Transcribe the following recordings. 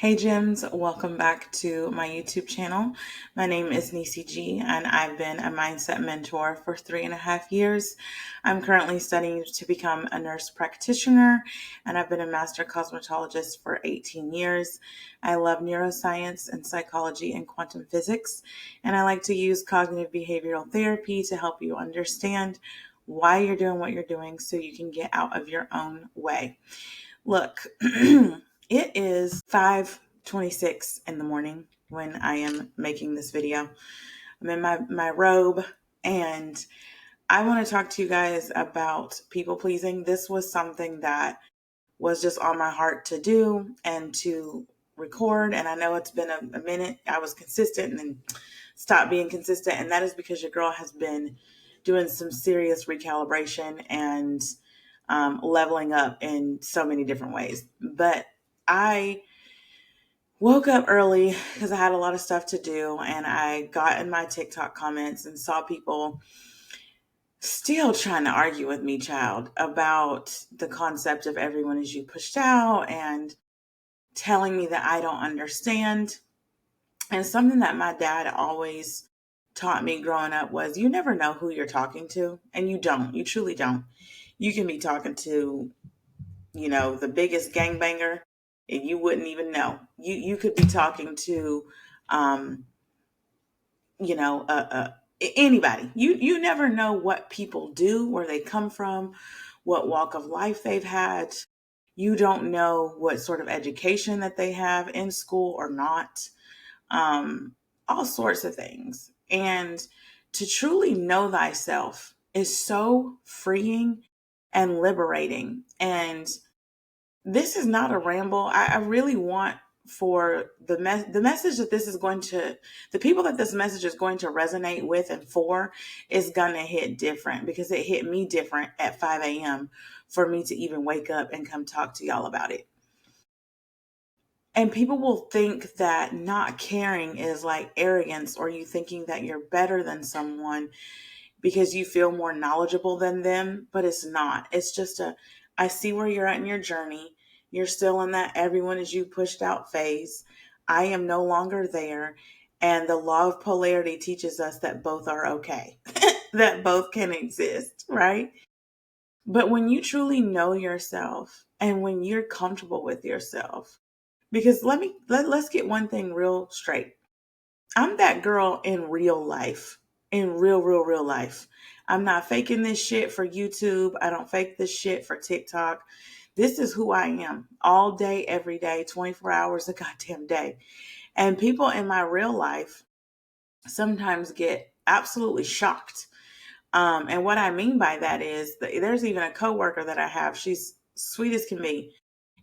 Hey Gems, welcome back to my YouTube channel. My name is Nisi G and I've been a mindset mentor for 3.5 years. I'm currently studying to become a nurse practitioner and I've been a master cosmetologist for 18 years. I love neuroscience and psychology and quantum physics, and I like to use cognitive behavioral therapy to help you understand why you're doing what you're doing so you can get out of your own way. Look, it is 5:26 in the morning when I am making this video. I'm in my robe and I want to talk to you guys about people pleasing. This was something that was just on my heart to do and to record. And I know it's been a minute. I was consistent and then stopped being consistent. And that is because your girl has been doing some serious recalibration and leveling up in so many different ways. But I woke up early because I had a lot of stuff to do, and I got in my TikTok comments and saw people still trying to argue with me, child, about the concept of everyone is you pushed out and telling me that I don't understand. And something that my dad always taught me growing up was you never know who you're talking to, and you truly don't. You can be talking to the biggest gangbanger, and you wouldn't even know. You could be talking to, um, anybody. You never know what people do, where they come from, what walk of life they've had. You don't know what sort of education that they have in school or not. All sorts of things. And to truly know thyself is so freeing and liberating. And this is not a ramble. I really want for the message that this is going to, the people that this message is going to resonate with and for is going to hit different, because it hit me different at 5 a.m. for me to even wake up and come talk to y'all about it. And people will think that not caring is like arrogance, or you thinking that you're better than someone because you feel more knowledgeable than them, but it's not. It's just I see where you're at in your journey. You're still in that everyone is you pushed out phase. I am no longer there. And the law of polarity teaches us that both are okay, that both can exist, right? But when you truly know yourself and when you're comfortable with yourself, because let's get one thing real straight. I'm that girl in real life, in real life. I'm not faking this shit for YouTube. I don't fake this shit for TikTok. This is who I am all day, every day, 24 hours a goddamn day. And people in my real life sometimes get absolutely shocked. And what I mean by that is there's even a coworker that I have. She's sweet as can be.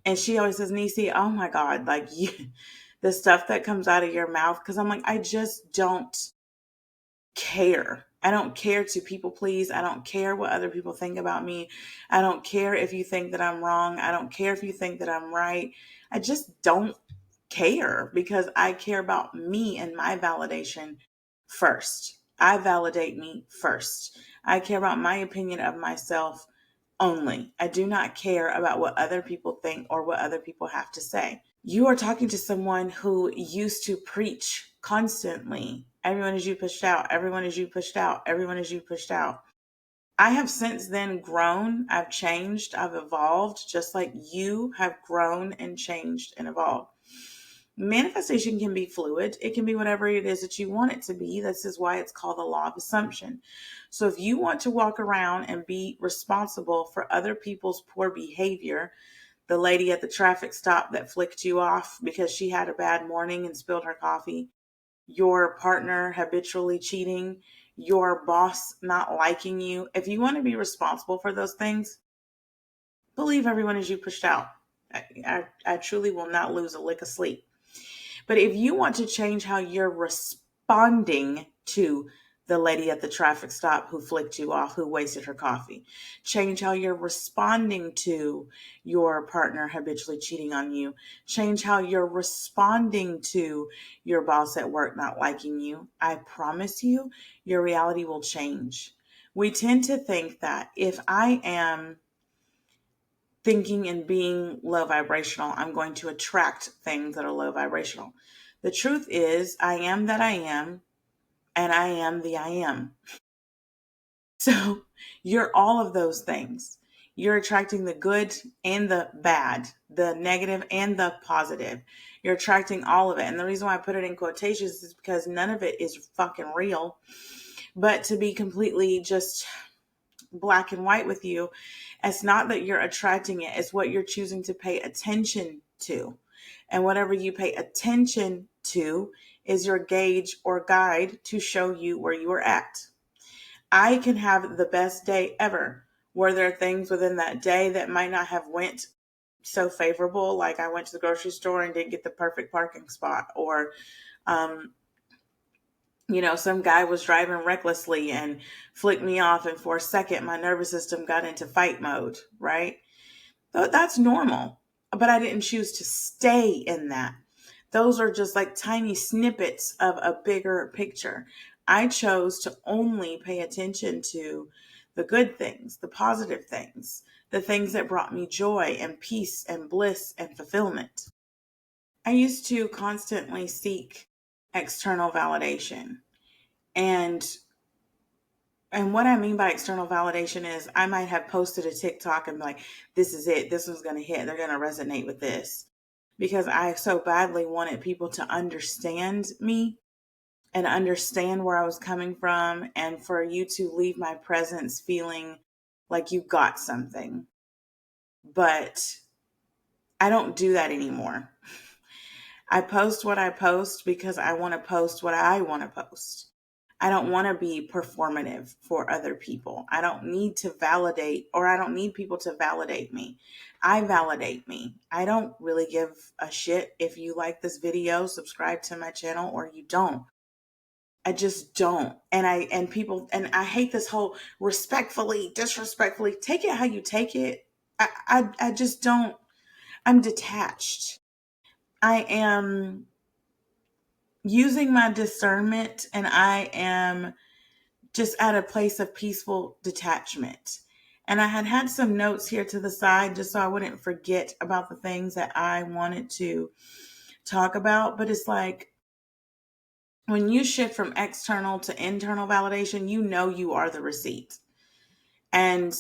And she always says, Nisi, oh my God, like the stuff that comes out of your mouth. Cause I'm like, I just don't care. I don't care to people please. I don't care what other people think about me. I don't care if you think that I'm wrong. I don't care if you think that I'm right. I just don't care, because I care about me and my validation first. I validate me first. I care about my opinion of myself only. I do not care about what other people think or what other people have to say. You are talking to someone who used to preach constantly, everyone is you pushed out, everyone is you pushed out, everyone is you pushed out. I have since then grown, I've changed, I've evolved, just like you have grown and changed and evolved. Manifestation can be fluid. It can be whatever it is that you want it to be. This is why it's called the law of assumption. So if you want to walk around and be responsible for other people's poor behavior, the lady at the traffic stop that flicked you off because she had a bad morning and spilled her coffee, your partner habitually cheating, your boss not liking you, if you want to be responsible for those things, believe everyone is you pushed out. I truly will not lose a lick of sleep. But if you want to change how you're responding to the lady at the traffic stop who flicked you off, who wasted her coffee, change how you're responding to your partner habitually cheating on you, change how you're responding to your boss at work not liking you, I promise you, your reality will change. We tend to think that if I am thinking and being low vibrational, I'm going to attract things that are low vibrational. The truth is, I am that I am, and I am the I am. So you're all of those things. You're attracting the good and the bad, the negative and the positive. You're attracting all of it. And the reason why I put it in quotations is because none of it is fucking real. But to be completely just black and white with you, it's not that you're attracting it, it's what you're choosing to pay attention to. And whatever you pay attention to is your gauge or guide to show you where you are at. I can have the best day ever where there are things within that day that might not have went so favorable. Like I went to the grocery store and didn't get the perfect parking spot, or, um, some guy was driving recklessly and flicked me off. And for a second, my nervous system got into fight mode, right? That's normal, but I didn't choose to stay in that. Those are just like tiny snippets of a bigger picture. I chose to only pay attention to the good things, the positive things, the things that brought me joy and peace and bliss and fulfillment. I used to constantly seek external validation. And what I mean by external validation is I might have posted a TikTok and be like, this is it. This one's going to hit. They're going to resonate with this. Because I so badly wanted people to understand me and understand where I was coming from, and for you to leave my presence feeling like you got something. But I don't do that anymore. I post what I post because I want to post what I want to post. I don't want to be performative for other people. I don't need to validate, or I don't need people to validate me. I validate me. I don't really give a shit if you like this video, subscribe to my channel, or you don't. I just don't. And I hate this whole respectfully, disrespectfully, take it how you take it. I just don't. I'm detached. I am using my discernment, and I am just at a place of peaceful detachment. And I had some notes here to the side just so I wouldn't forget about the things that I wanted to talk about. But it's like when you shift from external to internal validation, you know you are the receipt. And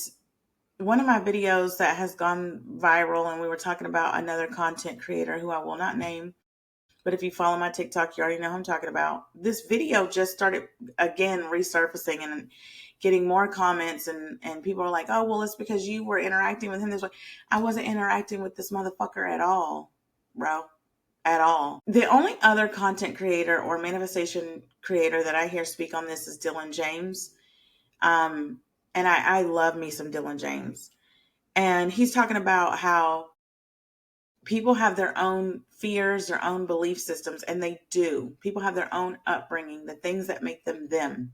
one of my videos that has gone viral, and we were talking about another content creator who I will not name, but if you follow my TikTok, you already know who I'm talking about. This video just started again resurfacing and getting more comments, and people are like, oh, well, it's because you were interacting with him this way. I wasn't interacting with this motherfucker at all, bro, at all. The only other content creator or manifestation creator that I hear speak on this is Dylan James. And I love me some Dylan James. And he's talking about how people have their own fears, their own belief systems, and they do. People have their own upbringing, the things that make them them,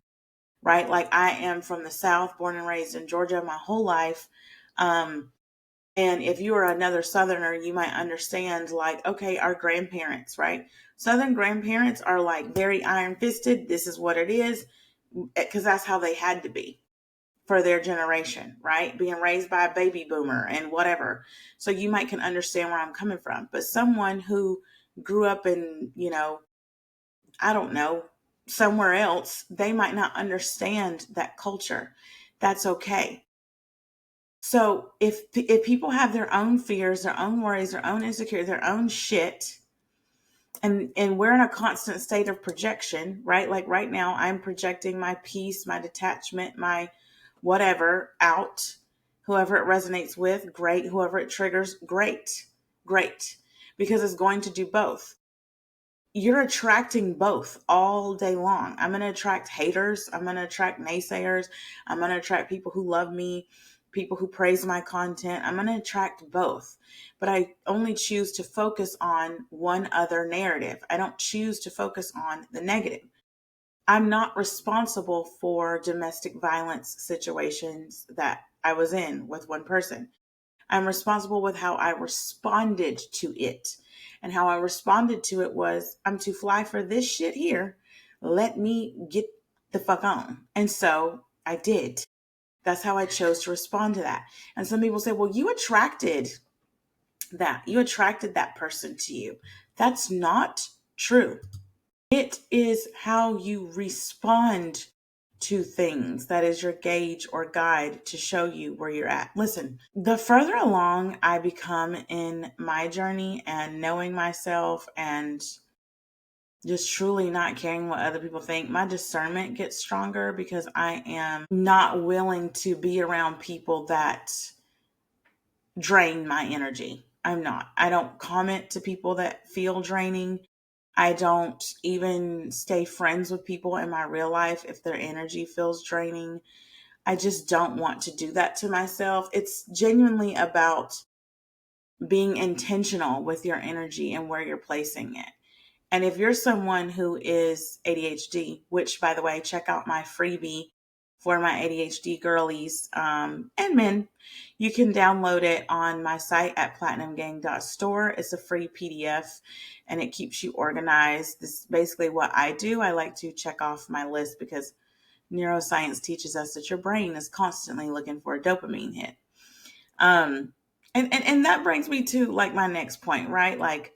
right? Like I am from the South, born and raised in Georgia my whole life. And if you are another Southerner, you might understand, like, okay, our grandparents, right? Southern grandparents are like very iron fisted. This is what it is, because that's how they had to be for their generation, right? Being raised by a baby boomer and whatever. So you might can understand where I'm coming from. But someone who grew up in, I don't know, somewhere else, they might not understand that culture. That's okay. So if people have their own fears, their own worries, their own insecurity, their own shit, and we're in a constant state of projection, right? Like right now, I'm projecting my peace, my detachment, my whatever out. Whoever it resonates with, great. Whoever it triggers, great. Great. Because it's going to do both. You're attracting both all day long. I'm going to attract haters. I'm going to attract naysayers. I'm going to attract people who love me, people who praise my content. I'm going to attract both. But I only choose to focus on one other narrative. I don't choose to focus on the negative. I'm not responsible for domestic violence situations that I was in with one person. I'm responsible with how I responded to it. And how I responded to it was, I'm too fly for this shit here. Let me get the fuck on. And so I did. That's how I chose to respond to that. And some people say, well, you attracted that. You attracted that person to you. That's not true. It is how you respond to things that is your gauge or guide to show you where you're at. Listen, the further along I become in my journey and knowing myself and just truly not caring what other people think, my discernment gets stronger because I am not willing to be around people that drain my energy. I'm not. I don't comment to people that feel draining. I don't even stay friends with people in my real life if their energy feels draining. I just don't want to do that to myself. It's genuinely about being intentional with your energy and where you're placing it. And if you're someone who is ADHD, which by the way, check out my freebie for my ADHD girlies and men. You can download it on my site at platinumgang.store. It's a free PDF and it keeps you organized. This is basically what I do. I like to check off my list because neuroscience teaches us that your brain is constantly looking for a dopamine hit. And that brings me to like my next point, right? Like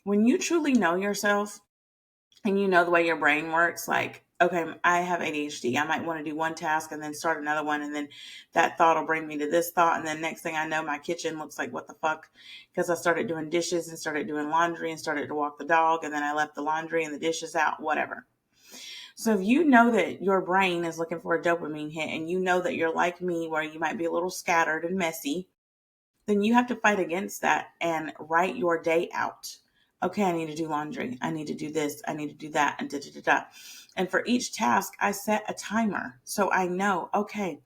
when you truly know yourself and you know the way your brain works, like, okay, I have ADHD. I might want to do one task and then start another one. And then that thought will bring me to this thought. And then next thing I know, my kitchen looks like, what the fuck? Because I started doing dishes and started doing laundry and started to walk the dog. And then I left the laundry and the dishes out, whatever. So if you know that your brain is looking for a dopamine hit and you know that you're like me, where you might be a little scattered and messy, then you have to fight against that and write your day out. Okay, I need to do laundry. I need to do this. I need to do that. And da da da da. And for each task, I set a timer. So I know, okay,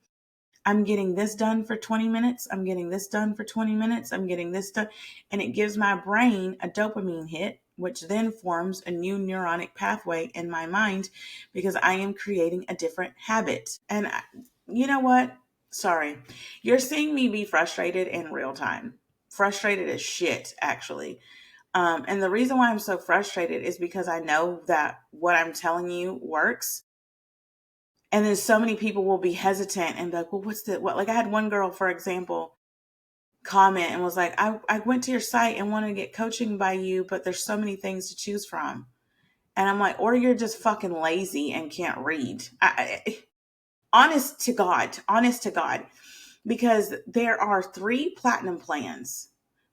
I'm getting this done for 20 minutes. I'm getting this done for 20 minutes. I'm getting this done. And it gives my brain a dopamine hit, which then forms a new neuronic pathway in my mind because I am creating a different habit. And you know what? Sorry. You're seeing me be frustrated in real time. Frustrated as shit, actually. And the reason why I'm so frustrated is because I know that what I'm telling you works. And then so many people will be hesitant and be like, well, what's the, what? Like I had one girl, for example, comment and was like, I went to your site and wanted to get coaching by you, but there's so many things to choose from. And I'm like, or you're just fucking lazy and can't read. Honest to God, because there are 3 platinum plans.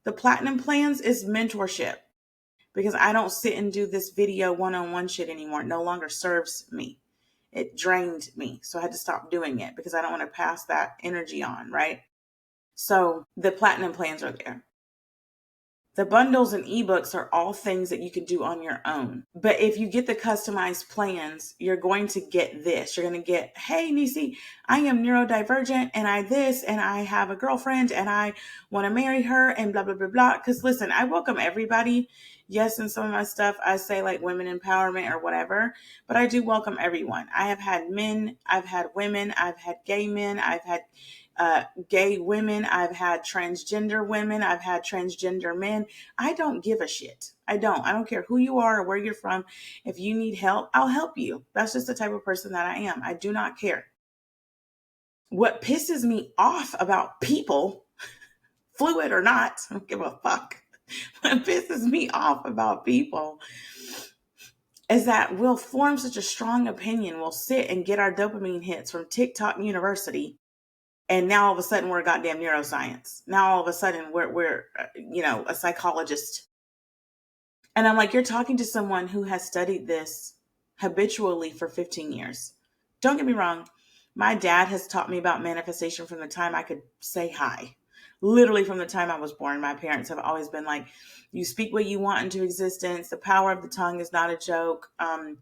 The platinum plans is mentorship because I don't sit and do this video one-on-one shit anymore. It no longer serves me. It drained me. So I had to stop doing it because I don't want to pass that energy on, right? So the platinum plans are there. The bundles and ebooks are all things that you can do on your own. But if you get the customized plans, you're going to get this. You're going to get, hey, Nisi, I am neurodivergent and I this, and I have a girlfriend and I want to marry her and blah, blah, blah, blah. Because listen, I welcome everybody. Yes, in some of my stuff, I say like women empowerment or whatever, but I do welcome everyone. I have had men, I've had women, I've had gay men, I've had gay women, I've had transgender women, I've had transgender men. I don't give a shit. I don't care who you are or where you're from. If you need help, I'll help you. That's just the type of person that I am. I do not care. What pisses me off about people, fluid or not, I don't give a fuck. What pisses me off about people is that we'll form such a strong opinion. We'll sit and get our dopamine hits from TikTok University. And now all of a sudden we're goddamn neuroscience. Now all of a sudden we're a psychologist. And I'm like, you're talking to someone who has studied this habitually for 15 years. Don't get me wrong. My dad has taught me about manifestation from the time I could say hi. Literally from the time I was born. My parents have always been like, you speak what you want into existence. The power of the tongue is not a joke. I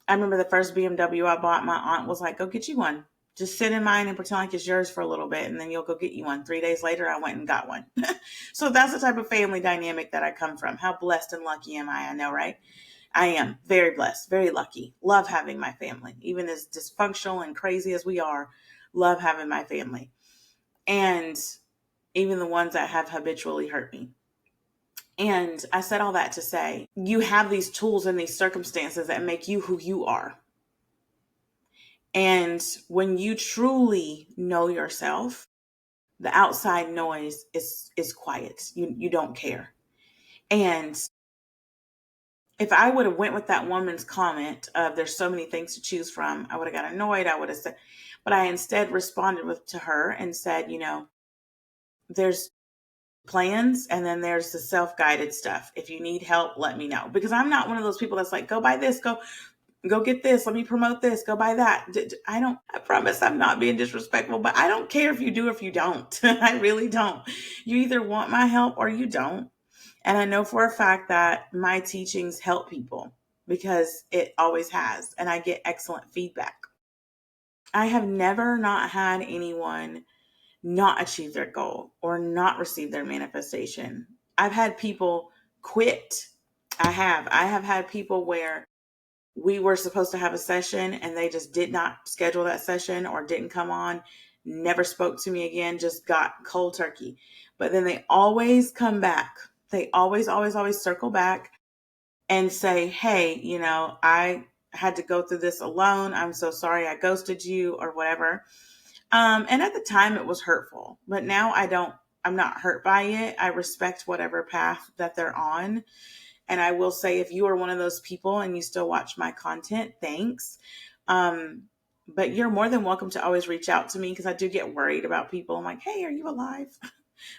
remember the first BMW I bought, my aunt was like, go get you one. Just sit in mine and pretend like it's yours for a little bit, and then you'll go get you one. 3 days later, I went and got one. So that's the type of family dynamic that I come from. How blessed and lucky am I? I know, right? I am very blessed, very lucky. Love having my family. Even as dysfunctional and crazy as we are, love having my family. And even the ones that have habitually hurt me. And I said all that to say, you have these tools and these circumstances that make you who you are. And when you truly know yourself, the outside noise is quiet. You don't care. And if I would have went with that woman's comment of there's so many things to choose from, I would have got annoyed. I would have said, but I instead responded to her and said, there's plans and then there's the self-guided stuff. If you need help, let me know. Because I'm not one of those people that's like, go buy this, go get this, let me promote this, go buy that. I promise I'm not being disrespectful, but I don't care if you do or if you don't. I really don't. You either want my help or you don't. And I know for a fact that my teachings help people because it always has. And I get excellent feedback. I have never not had anyone not achieve their goal or not receive their manifestation. I've had people quit. I have had people where we were supposed to have a session and they just did not schedule that session or didn't come on, never spoke to me again, just got cold turkey. But then they always come back. They always circle back and say, hey, I had to go through this alone. I'm so sorry I ghosted you or whatever. And at the time it was hurtful, but now I'm not hurt by it. I respect whatever path that they're on. And I will say, if you are one of those people and you still watch my content, thanks. But you're more than welcome to always reach out to me because I do get worried about people. I'm like, hey, are you alive?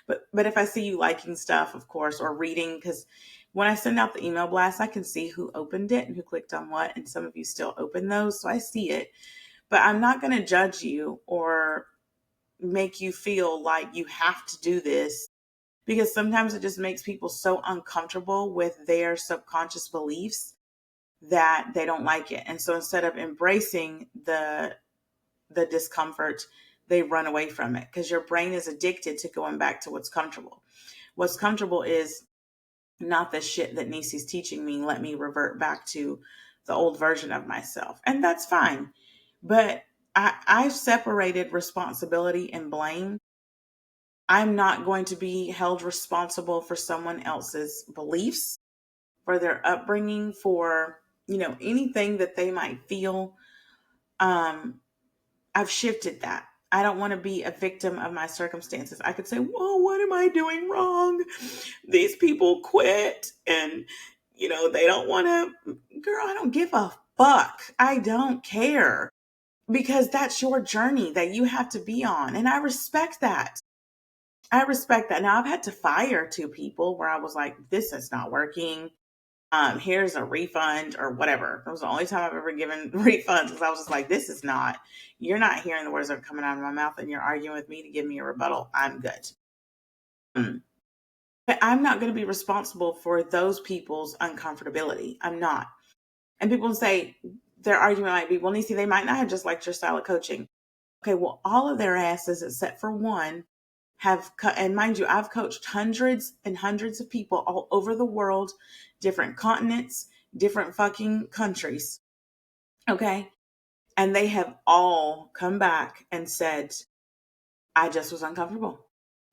But if I see you liking stuff, of course, or reading, because when I send out the email blast, I can see who opened it and who clicked on what. And some of you still open those. So I see it. But I'm not going to judge you or make you feel like you have to do this, because sometimes it just makes people so uncomfortable with their subconscious beliefs that they don't like it. And so instead of embracing the discomfort, they run away from it because your brain is addicted to going back to what's comfortable. What's comfortable is not the shit that Nisi's teaching me. Let me revert back to the old version of myself. And that's fine. But I've separated responsibility and blame. I'm not going to be held responsible for someone else's beliefs, for their upbringing, for, anything that they might feel. I've shifted that. I don't want to be a victim of my circumstances. I could say, whoa, what am I doing wrong? These people quit and, they don't want to. Girl, I don't give a fuck. I don't care, because that's your journey that you have to be on. And I respect that. Now I've had to fire two people where I was like, this is not working. Here's a refund or whatever. That was the only time I've ever given refunds, because I was just like, you're not hearing the words that are coming out of my mouth and you're arguing with me to give me a rebuttal. I'm good. But I'm not going to be responsible for those people's uncomfortability. I'm not. And people say their argument might be, well, Nisi, they might not have just liked your style of coaching. Okay, well, all of their asses, except for one, and mind you, I've coached hundreds and hundreds of people all over the world, different continents, different fucking countries. Okay. And they have all come back and said, I just was uncomfortable.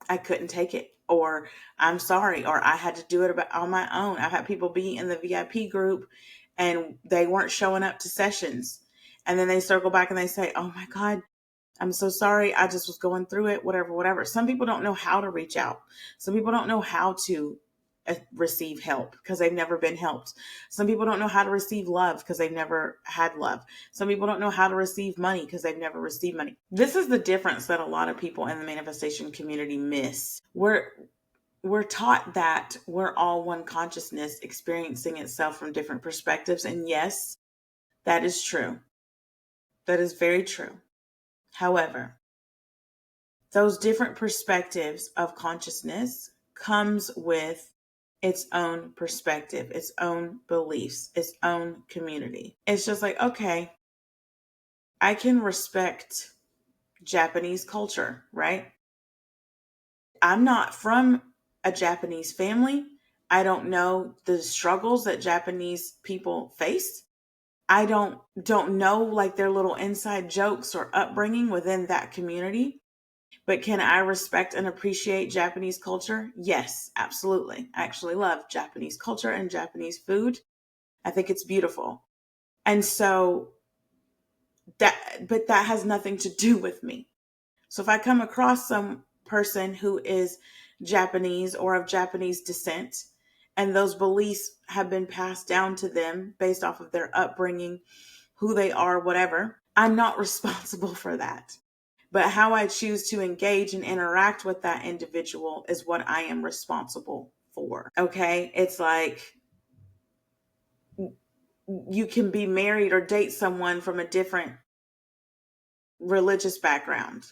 I couldn't take it, or I'm sorry, or I had to do it on my own. I've had people be in the VIP group and they weren't showing up to sessions. And then they circle back and they say, oh my God, I'm so sorry. I just was going through it, whatever. Some people don't know how to reach out. Some people don't know how to receive help because they've never been helped. Some people don't know how to receive love because they've never had love. Some people don't know how to receive money because they've never received money. This is the difference that a lot of people in the manifestation community miss. We're taught that we're all one consciousness experiencing itself from different perspectives. And yes, that is true. That is very true. However, those different perspectives of consciousness comes with its own perspective, its own beliefs, its own community. It's just like, okay, I can respect Japanese culture, right? I'm not from a Japanese family. I don't know the struggles that Japanese people face. I don't know like their little inside jokes or upbringing within that community. But can I respect and appreciate Japanese culture? Yes, absolutely. I actually love Japanese culture and Japanese food. I think it's beautiful. And so but that has nothing to do with me. So if I come across some person who is Japanese or of Japanese descent, and those beliefs have been passed down to them based off of their upbringing, who they are, whatever, I'm not responsible for that. But how I choose to engage and interact with that individual is what I am responsible for. Okay. It's like you can be married or date someone from a different religious background.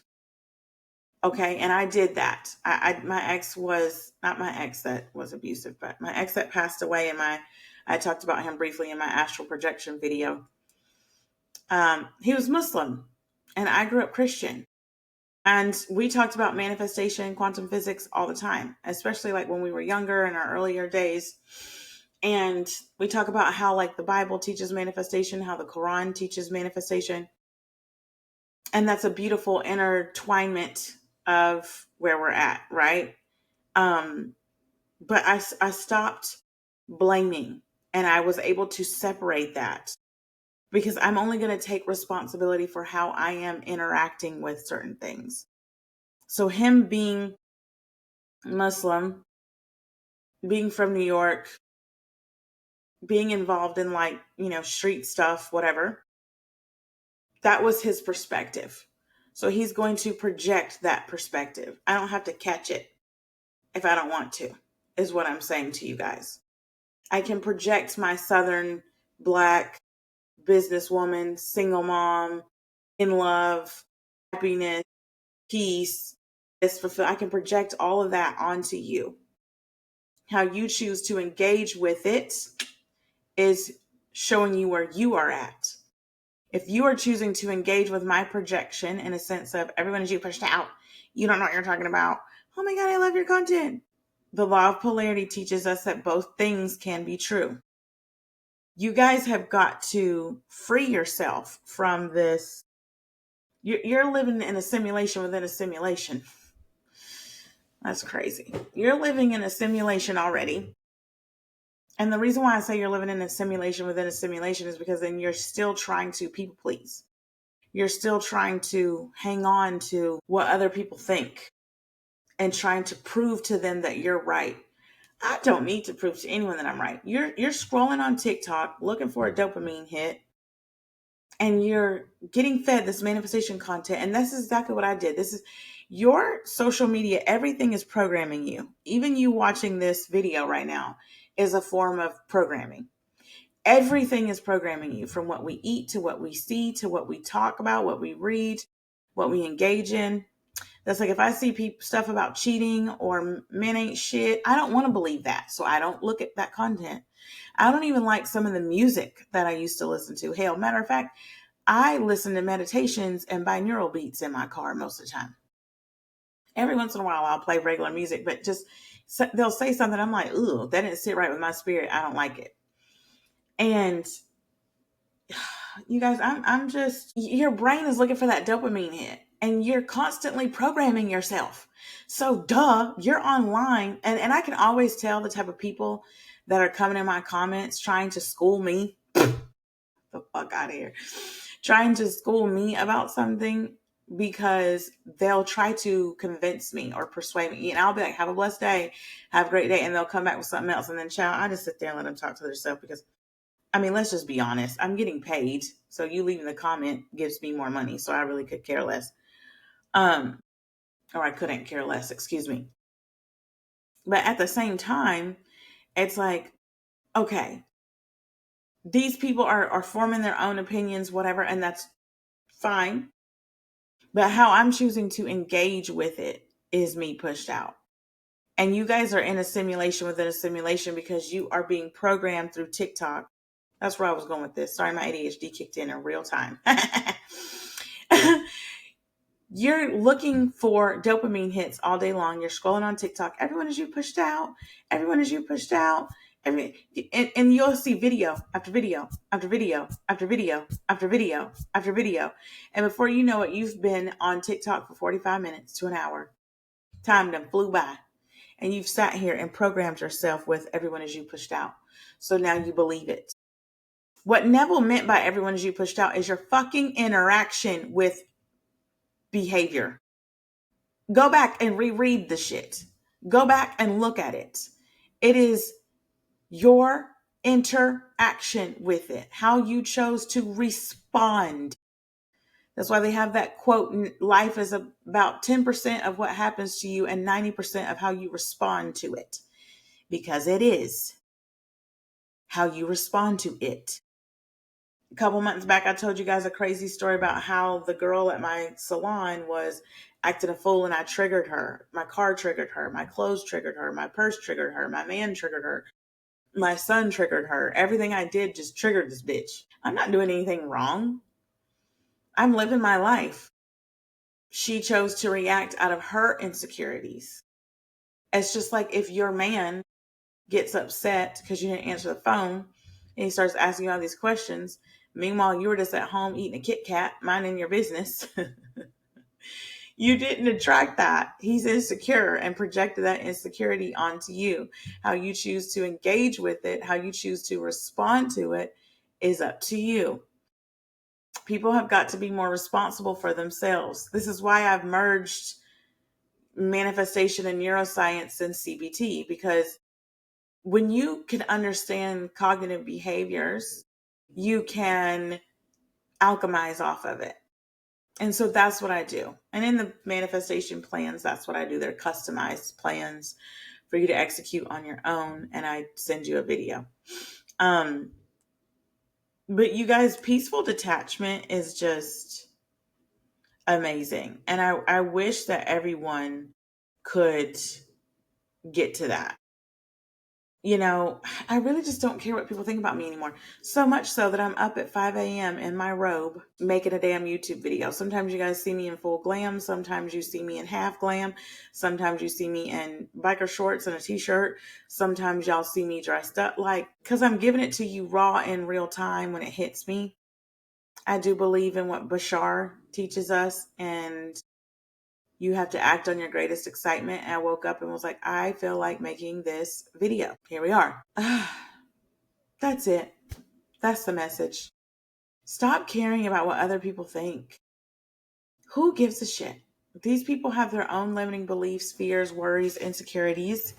Okay. And I did that. My ex was not my ex that was abusive, but my ex that passed away I talked about him briefly in my astral projection video. He was Muslim and I grew up Christian. And we talked about manifestation, quantum physics all the time, especially like when we were younger in our earlier days. And we talk about how like the Bible teaches manifestation, how the Quran teaches manifestation. And that's a beautiful intertwinement of where we're at, right? But I stopped blaming and I was able to separate that because I'm only going to take responsibility for how I am interacting with certain things. So him being Muslim, being from New York, being involved in like, street stuff, whatever, that was his perspective. So he's going to project that perspective. I don't have to catch it if I don't want to, is what I'm saying to you guys. I can project my Southern Black businesswoman, single mom, in love, happiness, peace, I can project all of that onto you. How you choose to engage with it is showing you where you are at. If you are choosing to engage with my projection in a sense of everyone is you pushed out, you don't know what you're talking about. Oh my God, I love your content. The law of polarity teaches us that both things can be true. You guys have got to free yourself from this. You're living in a simulation within a simulation. That's crazy. You're living in a simulation already. And the reason why I say you're living in a simulation within a simulation is because then you're still trying to people please. You're still trying to hang on to what other people think and trying to prove to them that you're right. I don't need to prove to anyone that I'm right. You're scrolling on TikTok looking for a dopamine hit and you're getting fed this manifestation content. And this is exactly what I did. This is your social media. Everything is programming you. Even you watching this video right now is a form of programming. Everything is programming you, from what we eat to what we see to what we talk about, what we read, what we engage in. That's like if I see stuff about cheating or men ain't shit, I don't want to believe that. So I don't look at that content. I don't even like some of the music that I used to listen to. Hell, matter of fact, I listen to meditations and binaural beats in my car most of the time. Every once in a while, I'll play regular music, but just they'll say something. I'm like, ooh, that didn't sit right with my spirit. I don't like it. And you guys, I'm just, your brain is looking for that dopamine hit and you're constantly programming yourself. So you're online. And I can always tell the type of people that are coming in my comments trying to school me. The fuck out of here. Trying to school me about something because they'll try to convince me or persuade me. And I'll be like, have a blessed day. Have a great day. And they'll come back with something else. And then I just sit there and let them talk to themselves because let's just be honest. I'm getting paid. So you leaving the comment gives me more money. So I really could care less. Or I couldn't care less, excuse me. But at the same time, it's like, okay, these people are forming their own opinions, whatever, and that's fine. But how I'm choosing to engage with it is me pushed out. And you guys are in a simulation within a simulation because you are being programmed through TikTok. That's where I was going with this. Sorry, my ADHD kicked in real time. You're looking for dopamine hits all day long. You're scrolling on TikTok. Everyone is you pushed out. Everyone is you pushed out. And you'll see video after video after video after video after video after video. And before you know it, you've been on TikTok for 45 minutes to an hour. Time done flew by. And you've sat here and programmed yourself with everyone is you pushed out. So now you believe it. What Neville meant by everyone is you pushed out is your fucking interaction with behavior. Go back and reread the shit. Go back and look at it. It is your interaction with it, how you chose to respond. That's why they have that quote, life is about 10% of what happens to you and 90% of how you respond to it. Because it is how you respond to it. A couple months back, I told you guys a crazy story about how the girl at my salon was acting a fool and I triggered her. My car triggered her. My clothes triggered her. My purse triggered her. My man triggered her. My son triggered her. Everything I did just triggered this bitch. I'm not doing anything wrong. I'm living my life. She chose to react out of her insecurities. It's just like if your man gets upset because you didn't answer the phone and he starts asking you all these questions. Meanwhile, you were just at home eating a Kit Kat, minding your business. You didn't attract that. He's insecure and projected that insecurity onto you. How you choose to engage with it, how you choose to respond to it is up to you. People have got to be more responsible for themselves. This is why I've merged manifestation and neuroscience and CBT, because when you can understand cognitive behaviors, you can alchemize off of it. And so that's what I do. And in the manifestation plans, that's what I do. They're customized plans for you to execute on your own. And I send you a video. But you guys, peaceful detachment is just amazing. And I wish that everyone could get to that. You know, I really just don't care what people think about me anymore. So much so that I'm up at 5 a.m. in my robe making a damn YouTube video. Sometimes you guys see me in full glam. Sometimes you see me in half glam. Sometimes you see me in biker shorts and a t-shirt. Sometimes y'all see me dressed up because I'm giving it to you raw in real time when it hits me. I do believe in what Bashar teaches us, and you have to act on your greatest excitement. And I woke up and was like, I feel like making this video. Here we are. That's it. That's the message. Stop caring about what other people think. Who gives a shit? These people have their own limiting beliefs, fears, worries, insecurities,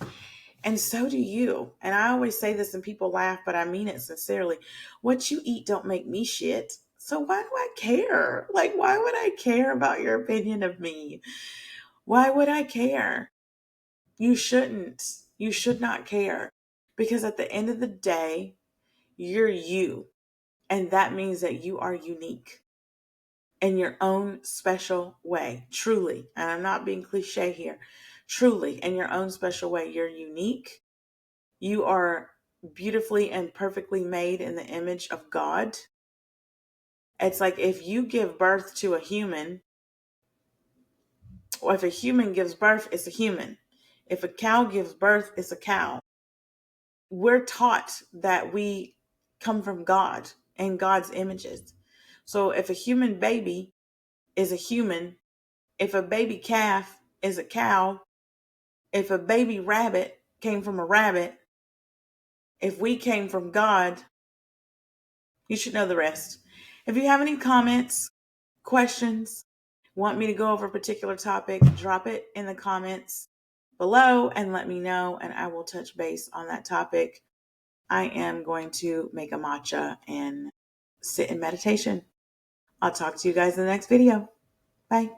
and so do you. And I always say this and people laugh, but I mean it sincerely. What you eat don't make me shit. So why do I care? Why would I care about your opinion of me? Why would I care? You shouldn't. You should not care. Because at the end of the day, you're you. And that means that you are unique in your own special way. Truly. And I'm not being cliche here. Truly, in your own special way, you're unique. You are beautifully and perfectly made in the image of God. It's like if you give birth to a human, or if a human gives birth, it's a human. If a cow gives birth, it's a cow. We're taught that we come from God and God's images. So if a human baby is a human, if a baby calf is a cow, if a baby rabbit came from a rabbit, if we came from God, you should know the rest. If you have any comments, questions, want me to go over a particular topic, drop it in the comments below and let me know, and I will touch base on that topic. I am going to make a matcha and sit in meditation. I'll talk to you guys in the next video. Bye.